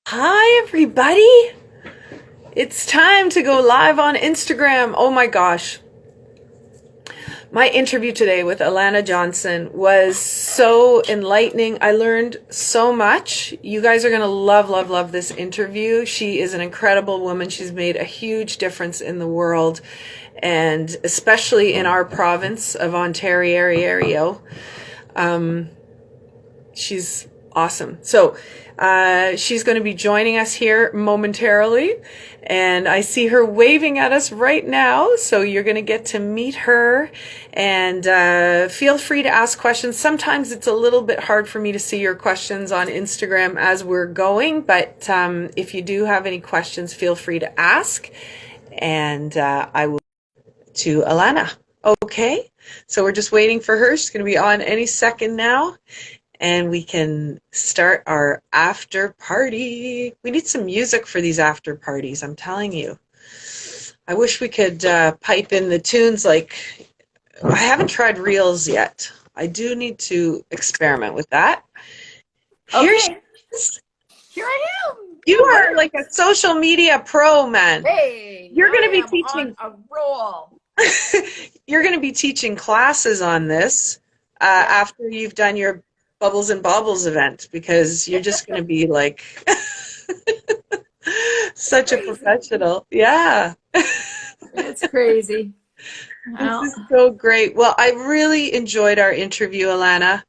Hi, everybody. It's time to go live on Instagram. Oh my gosh. My interview today with Elana Johnson was so enlightening. I learned so much. You guys are going to love, love, love this interview. She is an incredible woman. She's made a huge difference in the world, and especially in our province of Ontario. She's awesome. So she's going to be joining us here momentarily, and I see her waving at us right now. So you're going to get to meet her, and feel free to ask questions. Sometimes it's a little bit hard for me to see your questions on Instagram as we're going, but if you do have any questions, feel free to ask, and I will to Elana. Okay, so we're just waiting for her. She's going to be on any second now, and we can start our after party. We need some music for these after parties, I'm telling you. I wish we could pipe in the tunes. Like, I haven't tried reels yet. I do need to experiment with that. Here she Okay, is. here I am. You are like a social media pro, man. Hey, You're going to I be am on teaching. a roll. You're going to be teaching classes on this Yeah. after you've done your Bubbles and Bobbles event, because you're just going to be like It's such a crazy. professional. Yeah. It's crazy. This Well, is so great. Well, I really enjoyed our interview, Alana.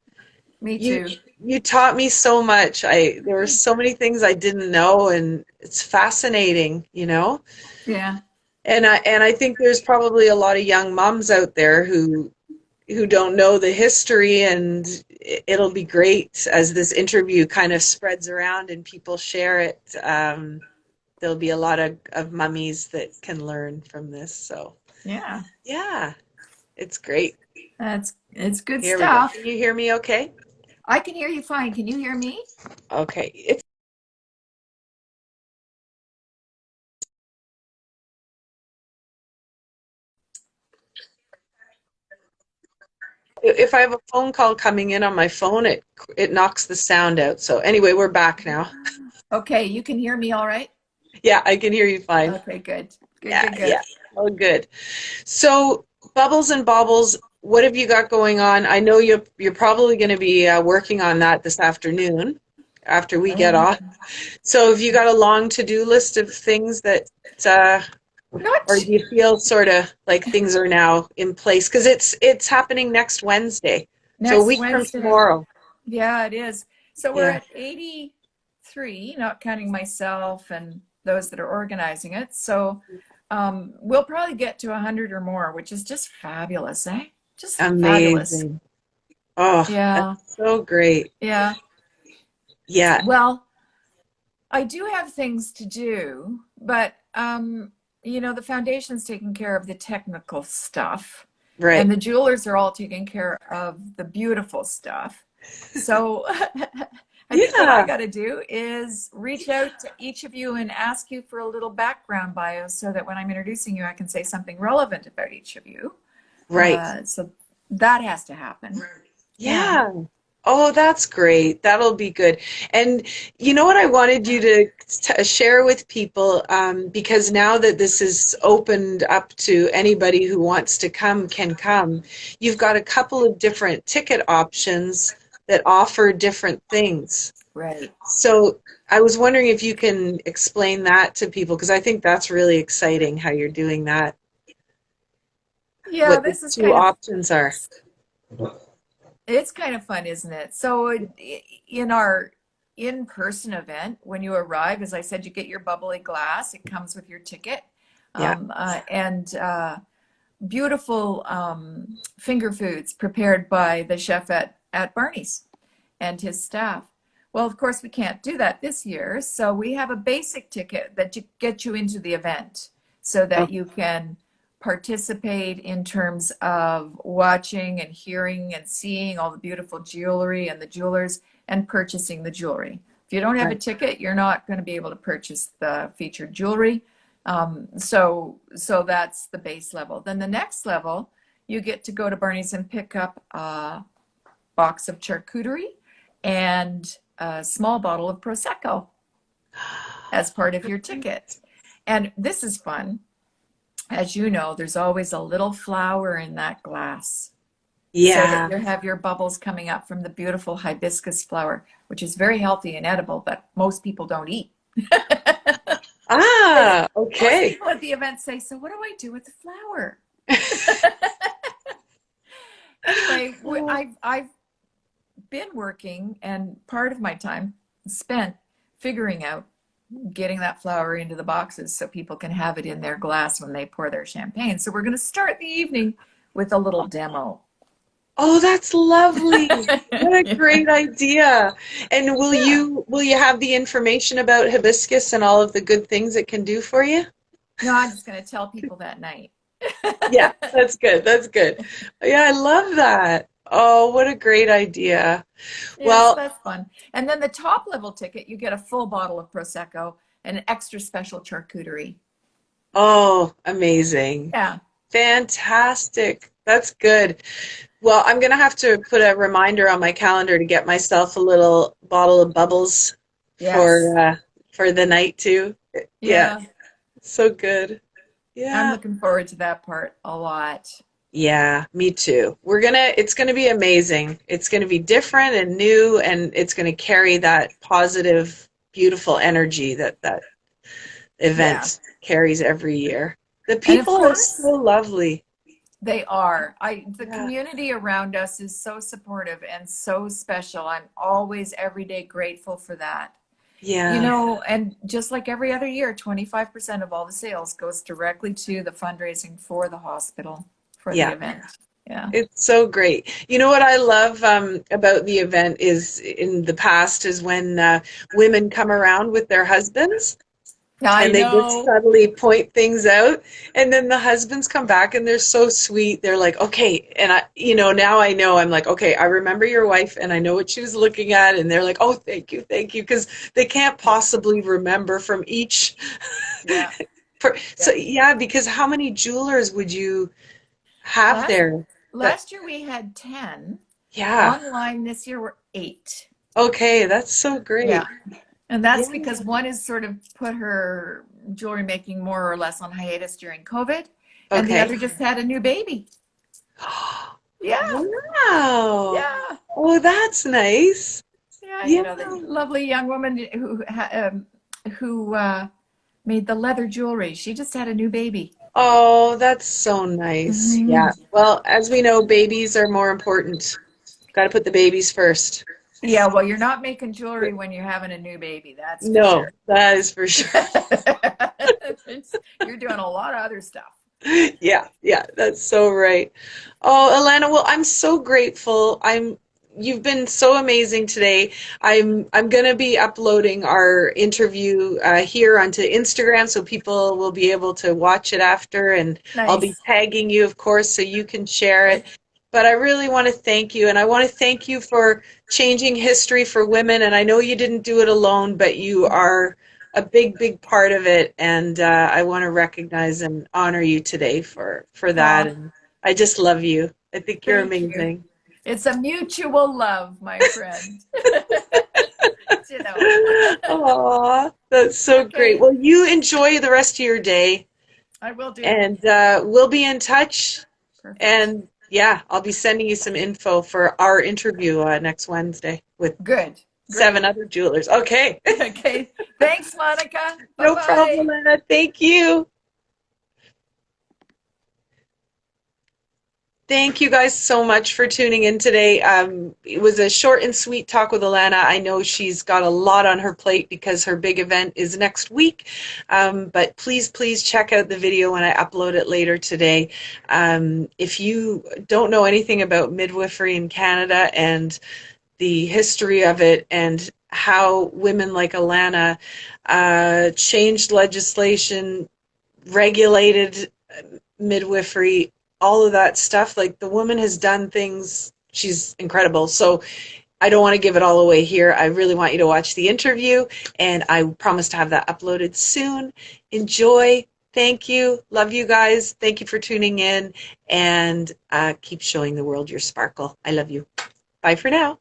me You too. you taught me so much. There were so many things I didn't know, and it's fascinating. Yeah. And I think there's probably a lot of young moms out there who don't know the history, and it'll be great as this interview kind of spreads around and people share it. There'll be a lot of mummies that can learn from this. So Yeah. yeah, it's great. It's good Here we go. stuff. Can you hear me okay? I can hear you fine. Can you hear me? Okay. If I have a phone call coming in on my phone, it knocks the sound out. So anyway, we're back now. Okay, you can hear me all right? Yeah, I can hear you fine. Okay, good. Good, Yeah, good, good. yeah. Oh, good. So, Bubbles and Bobbles, what have you got going on? I know you're probably going to be working on that this afternoon after we get Uh, off. So, have you got a long to-do list of things that, uh, or not do you feel sort of like things are now in place? Because it's happening next Wednesday, so a next week from Wednesday. tomorrow. Yeah, it is. So we're Yeah. at 83, not counting myself and those that are organizing it. So we'll probably get to 100 or more, which is just fabulous, eh? Just fabulous. Amazing. Oh, Yeah, that's so great. yeah. Yeah. Well, I do have things to do, but the foundation's taking care of the technical stuff, and Right. the jewelers are all taking care of the beautiful stuff. So I think what I Yeah. got to do is reach out to each of you and ask you for a little background bio so that when I'm introducing you, I can say something relevant about each of you. Right. So that has to happen. Yeah. Yeah. Oh, that's great. That'll be good. And you know what I wanted you to share with people, because now that this is opened up to anybody who wants to come can come, you've got a couple of different ticket options that offer different things. Right. So I was wondering if you can explain that to people, because I think that's really exciting how you're doing that, Yeah, what the this is two kind of options are. it's kind of fun, isn't it? So in our in-person event, when you arrive, as I said, you get your bubbly glass. It comes with your ticket, Yeah. and beautiful finger foods prepared by the chef at Barney's and his staff. Well, of course, we can't do that this year, so we have a basic ticket that get you into the event so Oh, that you can participate in terms of watching and hearing and seeing all the beautiful jewelry and the jewelers and purchasing the jewelry. If you don't have a right. ticket, you're not going to be able to purchase the featured jewelry. So that's the base level. Then the next level, you get to go to Barney's and pick up a box of charcuterie and a small bottle of Prosecco. as part of your ticket. And this is fun. As you know, there's always a little flower in that glass so that Yeah. you have your bubbles coming up from the beautiful hibiscus flower, which is very healthy and edible, but most people don't eat. Ah, Most okay. people at the event say, so what do I do with the flower? Anyway, I've been working, and part of my time spent figuring out getting that flower into the boxes so people can have it in their glass when they pour their champagne. So we're going to start the evening with a little demo. Oh, that's lovely. What a Yeah. great idea. And will you have the information about hibiscus and all of the good things it can do for you? No, I'm just going to tell people that night. Yeah, that's good. That's good. Yeah, I love that. Oh, what a great idea. Yeah, so Well, that's fun. And then the top level ticket, you get a full bottle of Prosecco and an extra special charcuterie. oh, amazing. Yeah. Fantastic. That's good. Well, I'm gonna have to put a reminder on my calendar to get myself a little bottle of bubbles Yes. for the night too. Yeah, Yeah. so good. I'm Yeah. looking forward to that part a lot. Yeah, me too. It's gonna be amazing. It's gonna be different and new, and it's gonna carry that positive, beautiful energy that Yeah. event carries every year. The And of people are so course, lovely. they are. The Yeah. community around us is so supportive and so special. I'm always every day grateful for that. You Yeah. know, and just like every other year, 25% of all the sales goes directly to the fundraising for the hospital for the Yeah. event. Yeah. It's so great. You know what I love about the event is in the past is when women come around with their husbands I and they just know. subtly point things out, and then the husbands come back and they're so sweet. They're like, okay, and now I know. I'm like, okay, I remember your wife and I know what she was looking at, and they're like, oh, thank you, because they can't Yeah. possibly remember from each. Yeah. So Yeah. yeah, because how many jewelers would you have Last there? That last year we had 10. yeah. Online this year we're 8. Okay, that's so Yeah. great. And that's Yeah. because one has sort of put her jewelry making more or less on hiatus during COVID, and the Okay. other just had a new baby. Yeah. Wow. Yeah. Oh, that's nice. Yeah, Yeah. you know, the lovely young woman who made the leather jewelry. She just had a new baby. Oh, that's so nice. Yeah. Mhm. Well, as we know, babies are more important. Got to put the babies first. Yeah, well, you're not making jewelry when you're having a new baby, that's for No, sure. that is for sure. You're doing a lot of other stuff. Yeah, yeah, that's so right. Oh, Alana, well, I'm so grateful. You've been so amazing today. I'm gonna be uploading our interview here onto Instagram so people will be able to watch it after, and I'll be Nice. tagging you, of course, so you can share it. But I really want to thank you, and I want to thank you for changing history for women. And I know you didn't do it alone, but you are a big part of it, and I want to recognize and honor you today for that. Oh, And I just love you. I think you're thank you. amazing. It's a mutual love, my friend. Ditto. Aw, that's so great. Okay, Well, you enjoy the rest of your day, I will do. and we'll be in touch. Perfect. And yeah, I'll be sending you some info for our interview next Wednesday with Good. seven Great. other jewelers. Okay. Okay. Thanks, Monica. No Bye-bye. problem, Anna. Thank you. Thank you guys so much for tuning in today. It was a short and sweet talk with Alana. I know she's got a lot on her plate because her big event is next week. But please check out the video when I upload it later today. If you don't know anything about midwifery in Canada and the history of it and how women like Alana changed legislation, regulated midwifery, all of that stuff. Like the woman has done things. She's incredible. So I don't want to give it all away here. I really want you to watch the interview, and I promise to have that uploaded soon. Enjoy. Thank you. Love you guys. Thank you for tuning in, and keep showing the world your sparkle. I love you. Bye for now.